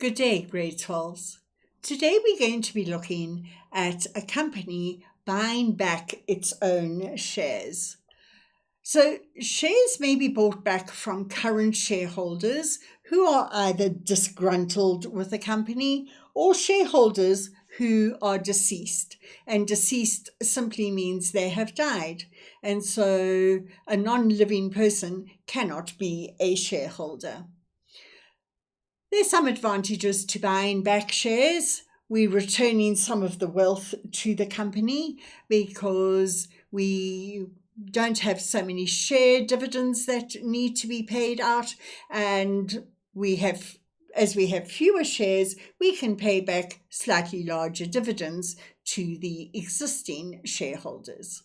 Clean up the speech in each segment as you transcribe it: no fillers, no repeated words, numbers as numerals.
Good day, grade 12s. Today we're going to be looking at a company buying back its own shares. So shares may be bought back from current shareholders who are either disgruntled with the company or shareholders who are deceased. And deceased simply means they have died. And so a non-living person cannot be a shareholder. There's some advantages to buying back shares. We're returning some of the wealth to the company because we don't have so many share dividends that need to be paid out, and as we have fewer shares, we can pay back slightly larger dividends to the existing shareholders.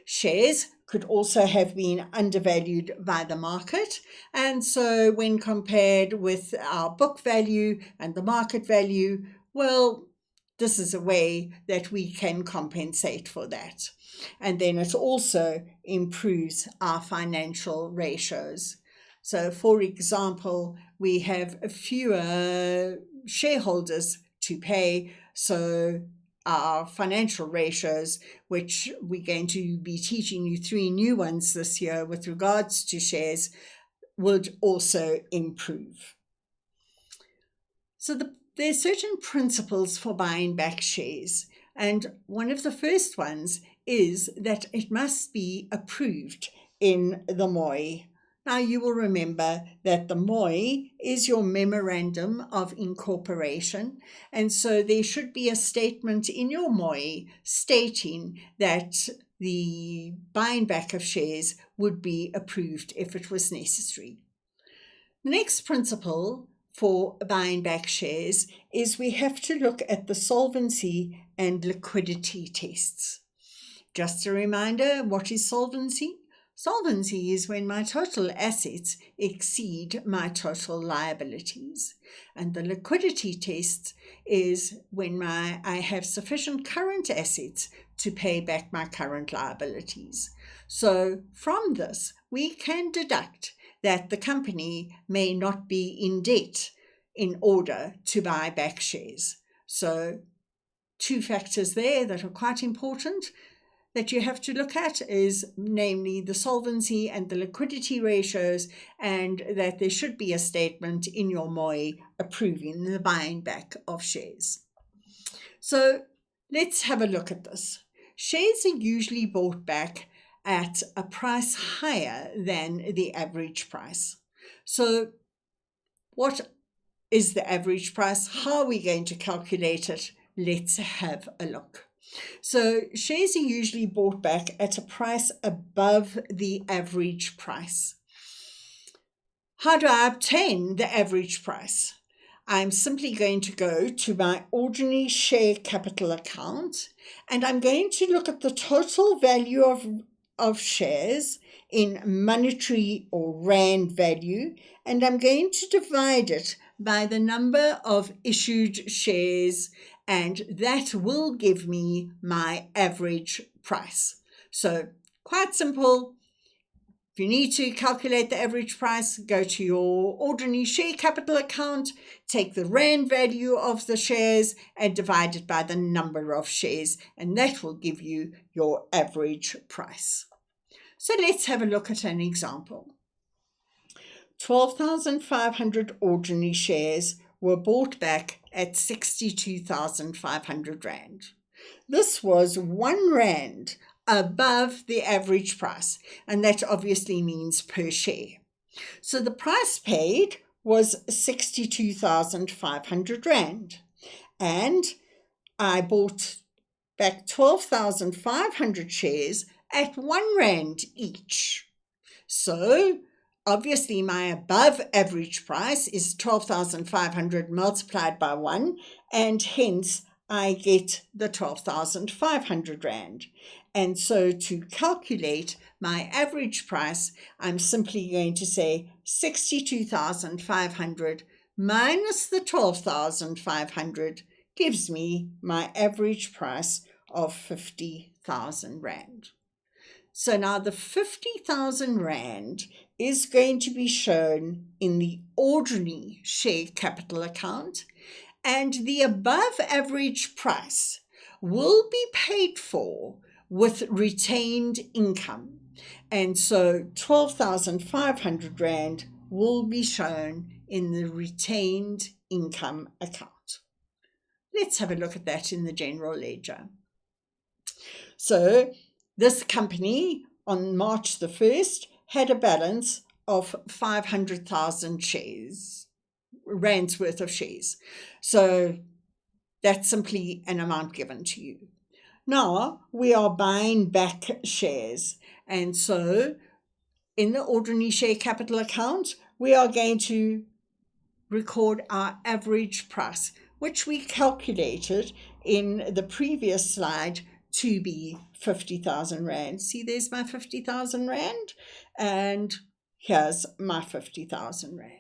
Shares could also have been undervalued by the market, and so when compared with our book value and the market value, well, this is a way that we can compensate for that. And then it also improves our financial ratios. So, for example, we have fewer shareholders to pay, so our financial ratios, which we're going to be teaching you 3 new ones this year with regards to shares, would also improve. So there's certain principles for buying back shares, and one of the first ones is that it must be approved in the MOI. Now, you will remember that the MOI is your Memorandum of Incorporation, and so there should be a statement in your MOI stating that the buying back of shares would be approved if it was necessary. The next principle for buying back shares is we have to look at the solvency and liquidity tests. Just a reminder, what is solvency? Solvency is when my total assets exceed my total liabilities. And the liquidity test is when I have sufficient current assets to pay back my current liabilities. So from this, we can deduct that the company may not be in debt in order to buy back shares. So 2 factors there that are quite important that you have to look at is namely the solvency and the liquidity ratios, and that there should be a statement in your MOI approving the buying back of shares. So let's have a look at this. Shares are usually bought back at a price higher than the average price. So what is the average price? How are we going to calculate it? Let's have a look. So shares are usually bought back at a price above the average price. How do I obtain the average price? I'm simply going to go to my ordinary share capital account, and I'm going to look at the total value of shares in monetary or rand value, and I'm going to divide it by the number of issued shares, and that will give me my average price. So quite simple. If you need to calculate the average price, go to your ordinary share capital account, take the rand value of the shares and divide it by the number of shares, and that will give you your average price. So let's have a look at an example. 12,500 ordinary shares were bought back at 62,500 Rand. This was 1 Rand above the average price, and that obviously means per share. So the price paid was 62,500 Rand, and I bought back 12,500 shares at 1 Rand each. So obviously my above average price is 12,500 multiplied by 1, and hence I get the 12,500 Rand. And so to calculate my average price, I'm simply going to say 62,500 minus the 12,500 gives me my average price of 50,000 Rand. So now the 50,000 Rand is going to be shown in the ordinary share capital account, and the above average price will be paid for with retained income. And so 12,500 Rand will be shown in the retained income account. Let's have a look at that in the general ledger. So this company on March the 1st had a balance of 500,000 Rand's worth of shares. So that's simply an amount given to you. Now we are buying back shares. And so in the ordinary share capital account, we are going to record our average price, which we calculated in the previous slide to be 50,000 Rand. See, there's my 50,000 Rand, and here's my 50,000 Rand.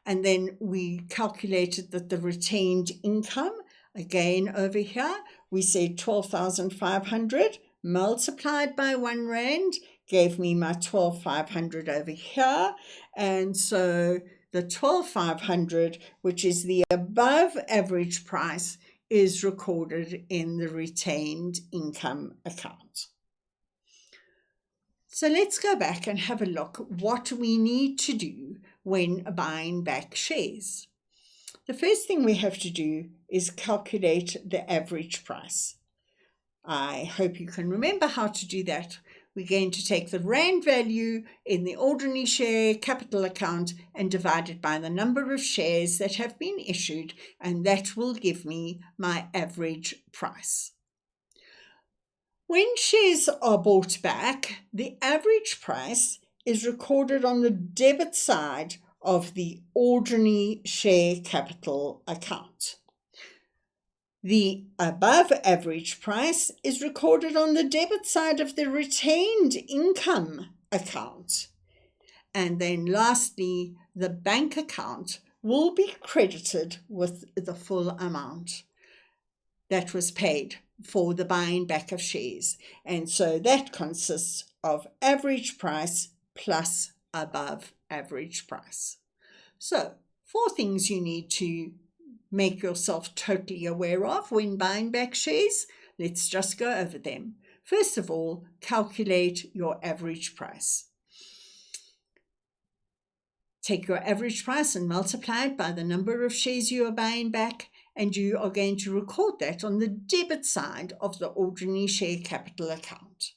And then we calculated that the retained income, again over here, we said 12,500 multiplied by 1 Rand gave me my 12,500 over here. And so the 12,500, which is the above average price, is recorded in the retained income account. So let's go back and have a look what we need to do when buying back shares. The first thing we have to do is calculate the average price. I hope you can remember how to do that. We're going to take the Rand value in the ordinary share capital account and divide it by the number of shares that have been issued, and that will give me my average price. When shares are bought back, the average price is recorded on the debit side of the ordinary share capital account. The above average price is recorded on the debit side of the retained income account. And then lastly, the bank account will be credited with the full amount that was paid for the buying back of shares. And so that consists of average price plus above average price. So 4 things you need to make yourself totally aware of when buying back shares. Let's just go over them. First of all, calculate your average price. Take your average price and multiply it by the number of shares you are buying back, and you are going to record that on the debit side of the ordinary share capital account.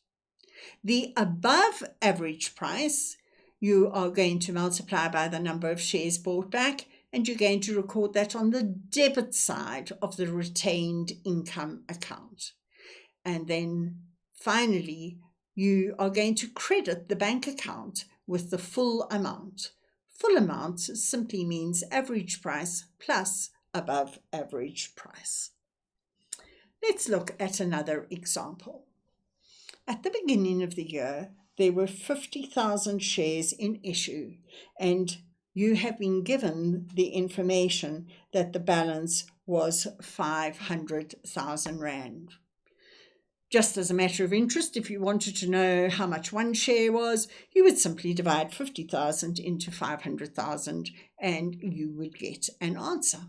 The above average price, you are going to multiply by the number of shares bought back, and you're going to record that on the debit side of the retained income account. And then finally, you are going to credit the bank account with the full amount. Full amount simply means average price plus above average price. Let's look at another example. At the beginning of the year, there were 50,000 shares in issue, and you have been given the information that the balance was 500,000 Rand. Just as a matter of interest, if you wanted to know how much one share was, you would simply divide 50,000 into 500,000 and you would get an answer.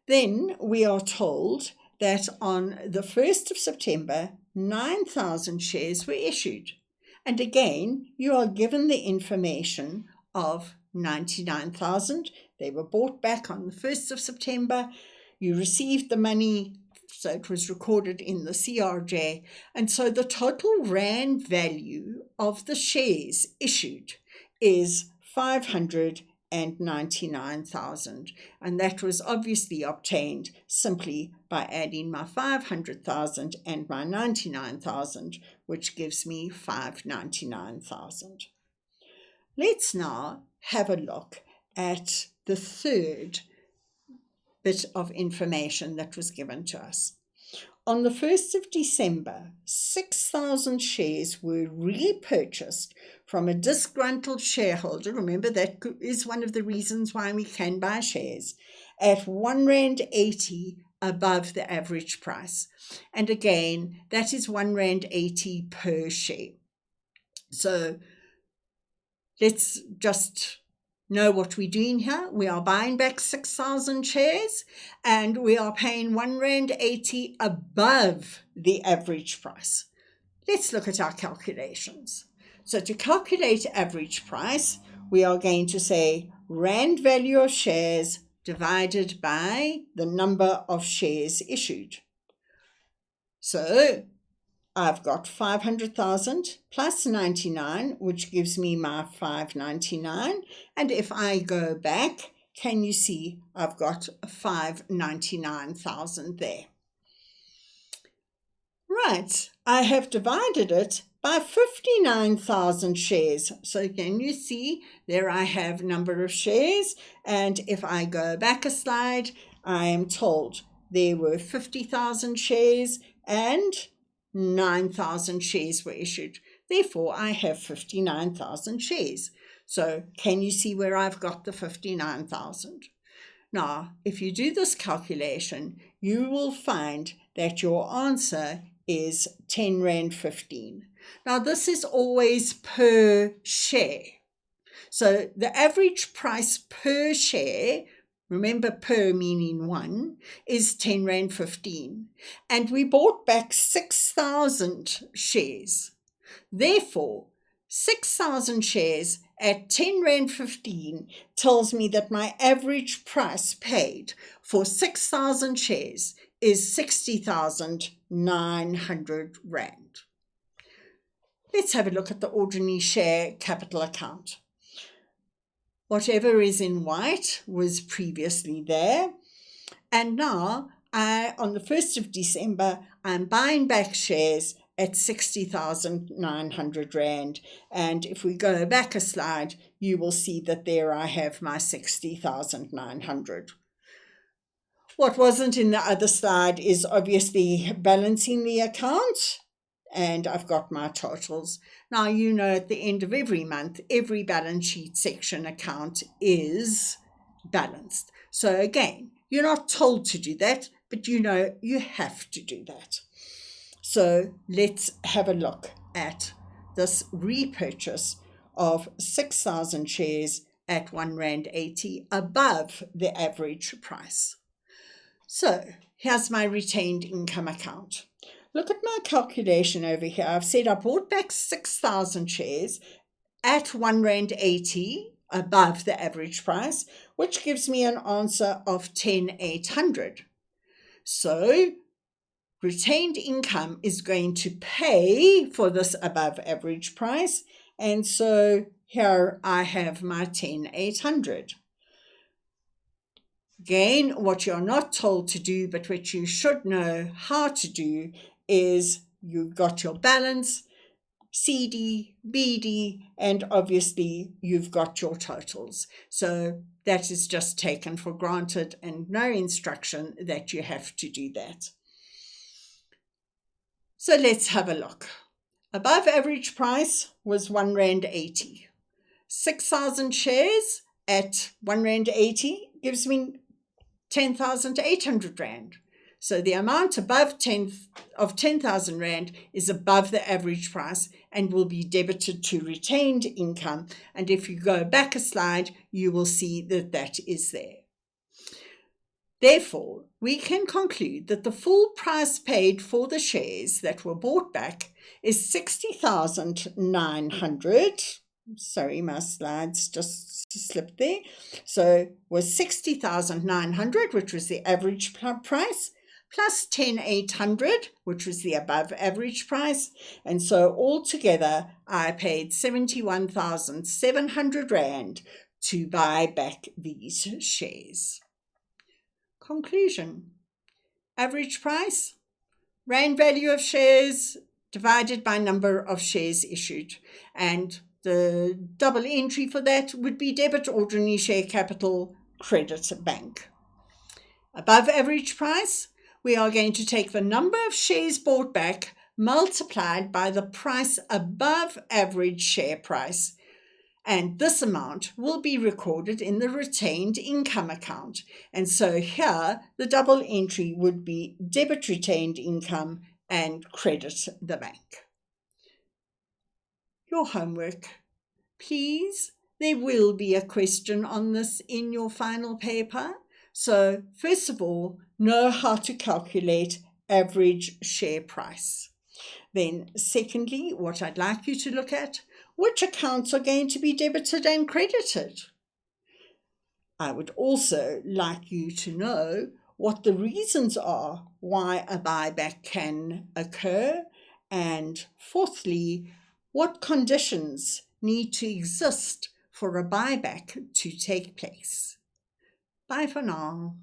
Then we are told that on the 1st of September, 9,000 shares were issued. And again, you are given the information of 99,000. They were bought back on the 1st of September. You received the money, so it was recorded in the CRJ. And so the total Rand value of the shares issued is 599,000. And that was obviously obtained simply by adding my 500,000 and my 99,000, which gives me 599,000. Let's now have a look at the third bit of information that was given to us. On the 1st of December, 6,000 shares were repurchased from a disgruntled shareholder. Remember, that is one of the reasons why we can buy shares at R1.80 above the average price. And again, that is R1.80 per share. So let's just know what we're doing here. We are buying back 6,000 shares and we are paying R1.80 above the average price. Let's look at our calculations. So to calculate average price, we are going to say Rand value of shares divided by the number of shares issued. So I've got 500,000 plus 99, which gives me my 599. And if I go back, can you see I've got 599,000 there? Right, I have divided it by 59,000 shares. So can you see there I have number of shares, and if I go back a slide, I am told there were 50,000 shares and 9,000 shares were issued. Therefore, I have 59,000 shares. So can you see where I've got the 59,000? Now, if you do this calculation, you will find that your answer is R10.15. Now, this is always per share. So the average price per share, remember per meaning one, is R10.15. And we bought back 6,000 shares. Therefore, 6,000 shares at R10.15 tells me that my average price paid for 6,000 shares is 60,900 Rand. Let's have a look at the ordinary share capital account. Whatever is in white was previously there, and now on the 1st of December, I'm buying back shares at 60,900 Rand. And if we go back a slide, you will see that there I have my 60,900. What wasn't in the other slide is obviously balancing the account, and I've got my totals. Now, you know, at the end of every month, every balance sheet section account is balanced. So again, you're not told to do that, but you know you have to do that. So let's have a look at this repurchase of 6,000 shares at R1.80 above the average price. So here's my retained income account. Look at my calculation over here. I've said I bought back 6,000 shares at R1.80 above the average price, which gives me an answer of R10.800. So retained income is going to pay for this above average price. And so here I have my R10.800. Again, what you're not told to do, but which you should know how to do, is you've got your balance, CD, BD, and obviously you've got your totals. So that is just taken for granted and no instruction that you have to do that. So let's have a look. Above average price was R1.80. 6,000 shares at R1.80 gives me 10,800 Rand. So the amount above 10,000 Rand is above the average price and will be debited to retained income. And if you go back a slide, you will see that that is there. Therefore, we can conclude that the full price paid for the shares that were bought back is 60,900. Sorry, my slides just slipped there. So was 60,900, which was the average price, plus 10,800, which was the above average price. And so altogether, I paid 71,700 Rand to buy back these shares. Conclusion. Average price, Rand value of shares divided by number of shares issued. And the double entry for that would be debit ordinary share capital, credit bank. Above average price, we are going to take the number of shares bought back multiplied by the price above average share price. And this amount will be recorded in the retained income account. And so here, the double entry would be debit retained income and credit the bank. Your homework. Please, there will be a question on this in your final paper. So first of all, know how to calculate average share price. Then secondly, what I'd like you to look at, which accounts are going to be debited and credited. I would also like you to know what the reasons are why a buyback can occur. And fourthly, what conditions need to exist for a buyback to take place. Bye for now.